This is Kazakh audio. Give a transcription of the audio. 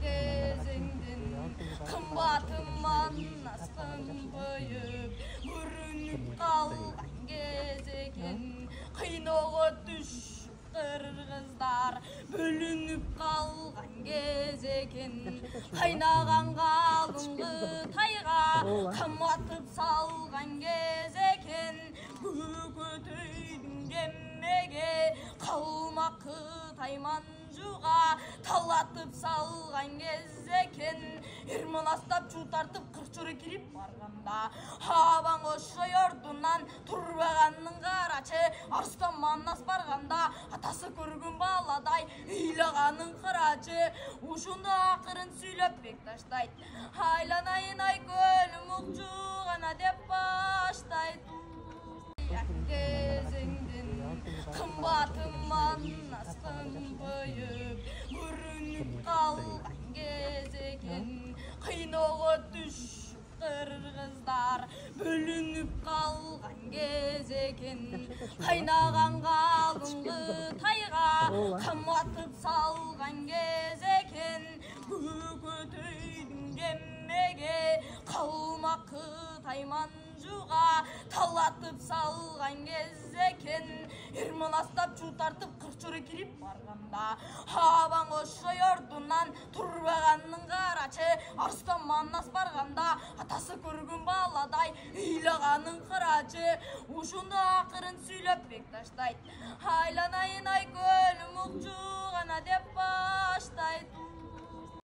кезеңден қымбатыман асқын бұйып көрініп қалған кез екен қиноғы түшіп қырғыздар бөлініп қалған кез екен қайнаған қалың тайға қаматып салған кез екен көкөтейдің кемеге қалмақ Қытайман жуға талатып салған кез екен Ерманастап жу тартып қырчыры кіріп барғанда Хабан қошой ордунан тұрбағанның қарачы Арыстан манас барғанда атасы көрген баладай үйлағанның қарачы Ушында ақырын сөйлеп бек таштайды Айланайын ай көлім ұқжу ғана деп баштайды кезеңден қымбатыман асқын бұйып көрініп қалған кез екен қиноғы түшіп қырғыздар бөлініп қалған кез екен қайнаған қалың тайға қаматып салған кез екен көкөтейдің кемеге қалмақ Қытайман жуға талатып салған кез екен Ерманастап жу тартып қырчыры кіріп барғанда Хабан қошой ордунан тұрбағанның қарачы Арыстан манас барғанда атасы көрген баладай үйлағанның қарачы Ушында ақырын сөйлеп бек таштайды Айланайын ай көлім ұқжу ғана деп баштайды